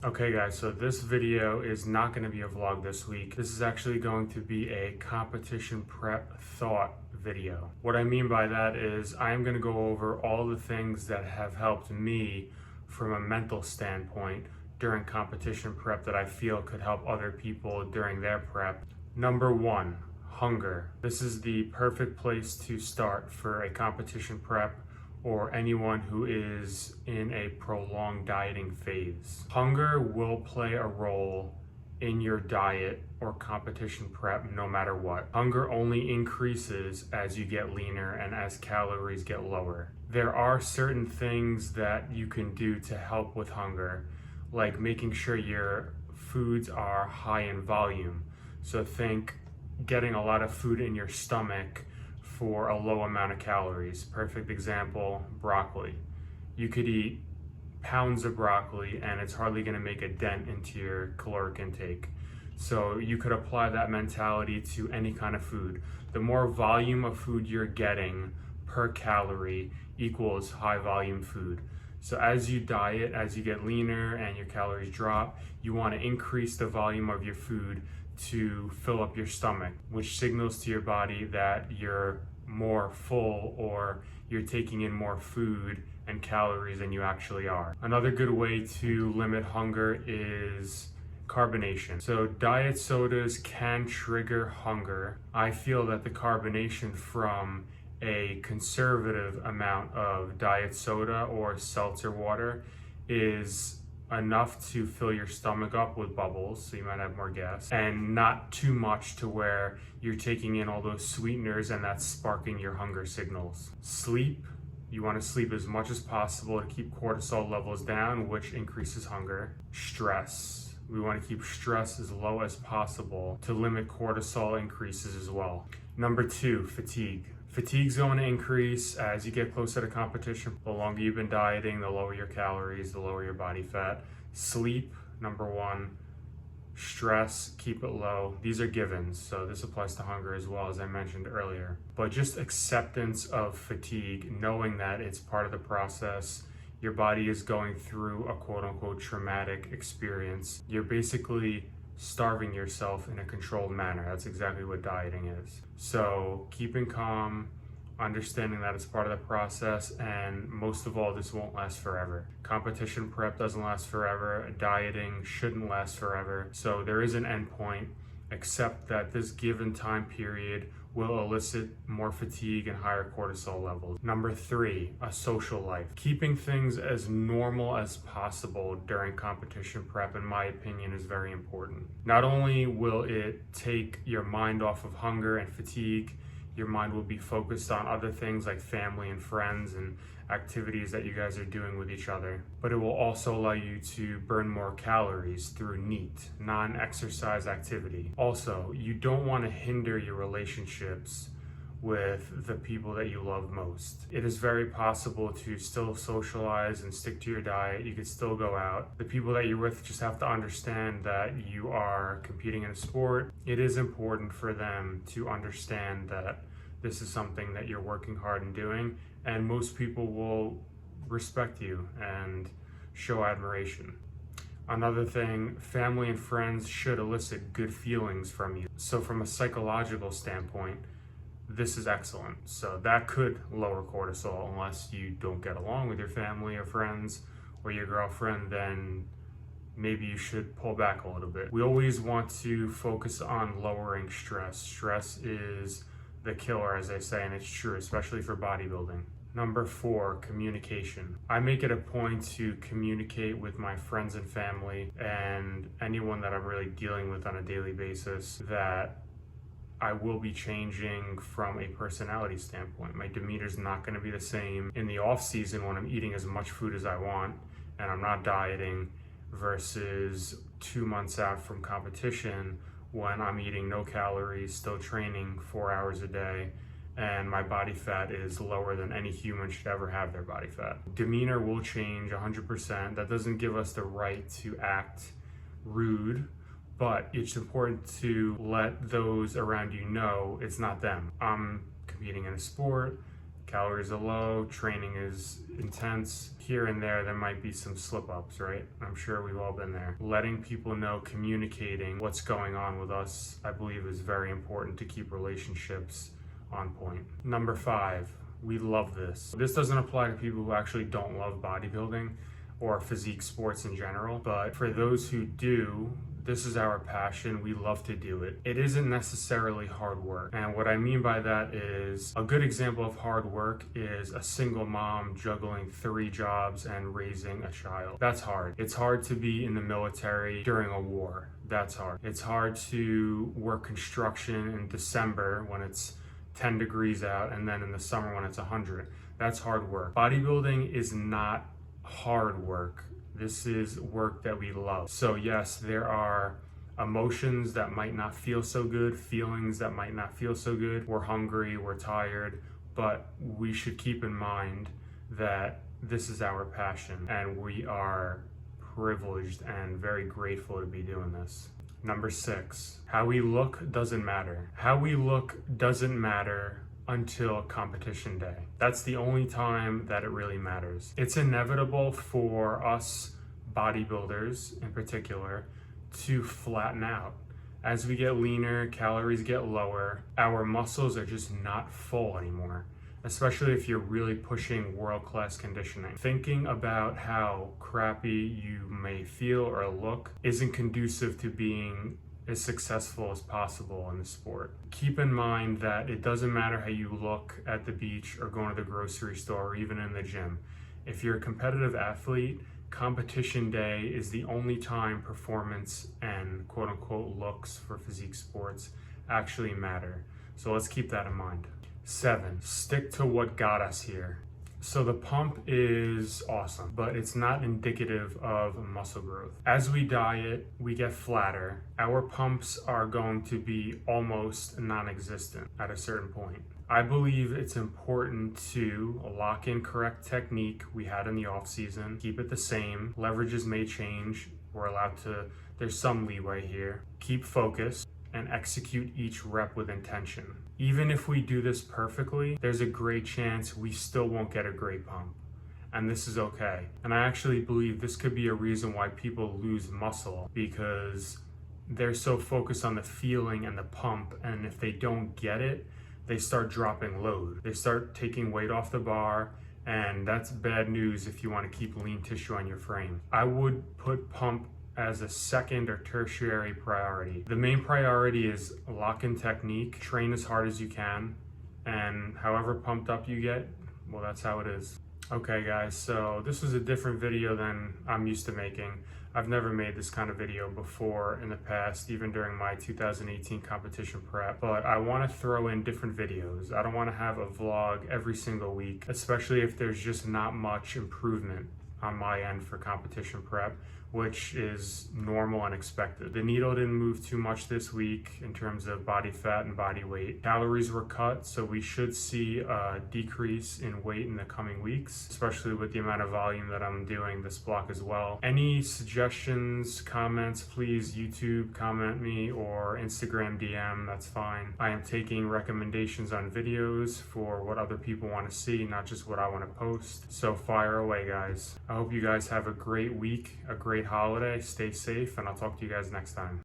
Okay guys, so this video is not going to be a vlog this week. This is actually going to be a competition prep thought video. What I mean by that is I am going to go over all the things that have helped me from a mental standpoint during competition prep that I feel could help other people during their prep. Number one, hunger. This is the perfect place to start for a competition prep or anyone who is in a prolonged dieting phase. Hunger will play a role in your diet or competition prep no matter what. Hunger only increases as you get leaner and as calories get lower. There are certain things that you can do to help with hunger, like making sure your foods are high in volume. So think getting a lot of food in your stomach for a low amount of calories. Perfect example, broccoli. You could eat pounds of broccoli and it's hardly going to make a dent into your caloric intake. So you could apply that mentality to any kind of food. The more volume of food you're getting per calorie equals high volume food. So as you diet, as you get leaner and your calories drop, you want to increase the volume of your food to fill up your stomach, which signals to your body that you're more full or you're taking in more food and calories than you actually are. Another good way to limit hunger is carbonation. So diet sodas can trigger hunger. I feel that the carbonation from a conservative amount of diet soda or seltzer water is enough to fill your stomach up with bubbles, so you might have more gas, and not too much to where you're taking in all those sweeteners and that's sparking your hunger signals. Sleep. You want to sleep as much as possible to keep cortisol levels down, which increases hunger. Stress. We want to keep stress as low as possible to limit cortisol increases as well. Number two, fatigue. Fatigue's going to increase as you get closer to competition. The longer you've been dieting, the lower your calories, the lower your body fat. Sleep, number one. Stress, keep it low. These are givens, so this applies to hunger as well, as I mentioned earlier. But just acceptance of fatigue, knowing that it's part of the process. Your body is going through a quote-unquote traumatic experience. You're basically starving yourself in a controlled manner. That's exactly what dieting is. So keeping calm, understanding that it's part of the process, and most of all, this won't last forever. Competition prep doesn't last forever. Dieting shouldn't last forever. So there is an end point, except that this given time period will elicit more fatigue and higher cortisol levels. Number three, a social life. Keeping things as normal as possible during competition prep, in my opinion, is very important. Not only will it take your mind off of hunger and fatigue, your mind will be focused on other things like family and friends and activities that you guys are doing with each other. But it will also allow you to burn more calories through NEAT, non-exercise activity. Also, you don't want to hinder your relationships with the people that you love most. It is very possible to still socialize and stick to your diet. You could still go out. The people that you're with just have to understand that you are competing in a sport. It is important for them to understand that this is something that you're working hard and doing, and most people will respect you and show admiration. Another thing, family and friends should elicit good feelings from you. So from a psychological standpoint, this is excellent. So that could lower cortisol. Unless you don't get along with your family or friends or your girlfriend, then maybe you should pull back a little bit. We always want to focus on lowering stress. Stress is the killer, as I say, and it's true, especially for bodybuilding. Number four, communication. I make it a point to communicate with my friends and family and anyone that I'm really dealing with on a daily basis that I will be changing from a personality standpoint. My demeanor is not going to be the same in the off season when I'm eating as much food as I want and I'm not dieting, versus 2 months out from competition when I'm eating no calories, still training 4 hours a day, and my body fat is lower than any human should ever have their body fat. Demeanor will change 100%. That doesn't give us the right to act rude, but it's important to let those around you know it's not them. I'm competing in a sport. Calories are low, training is intense. Here and there might be some slip-ups, right? I'm sure we've all been there. Letting people know, communicating what's going on with us, I believe is very important to keep relationships on point. Number 5, we love this. This doesn't apply to people who actually don't love bodybuilding or physique sports in general, but for those who do, this is our passion. We love to do it. It isn't necessarily hard work. And what I mean by that is a good example of hard work is a single mom juggling 3 jobs and raising a child. That's hard. It's hard to be in the military during a war. That's hard. It's hard to work construction in December when it's 10 degrees out, and then in the summer when it's 100. That's hard work. Bodybuilding is not hard work. This is work that we love. So yes, there are emotions that might not feel so good, feelings that might not feel so good. We're hungry, we're tired, but we should keep in mind that this is our passion and we are privileged and very grateful to be doing this. Number 6, how we look doesn't matter. How we look doesn't matter until competition day. That's the only time that it really matters. It's inevitable for us bodybuilders in particular to flatten out. As we get leaner, calories get lower, our muscles are just not full anymore, especially if you're really pushing world-class conditioning. Thinking about how crappy you may feel or look isn't conducive to being as successful as possible in the sport. Keep in mind that it doesn't matter how you look at the beach or going to the grocery store or even in the gym. If you're a competitive athlete, competition day is the only time performance and quote-unquote looks for physique sports actually matter. So let's keep that in mind. 7, stick to what got us here. So the pump is awesome, but it's not indicative of muscle growth. As we diet, we get flatter. Our pumps are going to be almost non-existent at a certain point. I believe it's important to lock in correct technique we had in the off season, keep it the same. Leverages may change. We're allowed to, there's some leeway here. Keep focused and execute each rep with intention. Even if we do this perfectly, there's a great chance we still won't get a great pump. And this is okay. And I actually believe this could be a reason why people lose muscle, because they're so focused on the feeling and the pump, and if they don't get it, they start dropping load. They start taking weight off the bar, and that's bad news if you want to keep lean tissue on your frame. I would put pump as a second or tertiary priority. The main priority is lock in technique, train as hard as you can, and however pumped up you get, well, that's how it is. Okay guys, so this was a different video than I'm used to making. I've never made this kind of video before in the past, even during my 2018 competition prep, but I want to throw in different videos. I don't want to have a vlog every single week, especially if there's just not much improvement on my end for competition prep, which is normal and expected. The needle didn't move too much this week in terms of body fat and body weight. Calories were cut, so we should see a decrease in weight in the coming weeks, especially with the amount of volume that I'm doing this block as well. Any suggestions, comments, please YouTube comment me or Instagram DM, that's fine. I am taking recommendations on videos for what other people want to see, not just what I want to post. So fire away, guys. I hope you guys have a great week, a great holiday, stay safe, and I'll talk to you guys next time.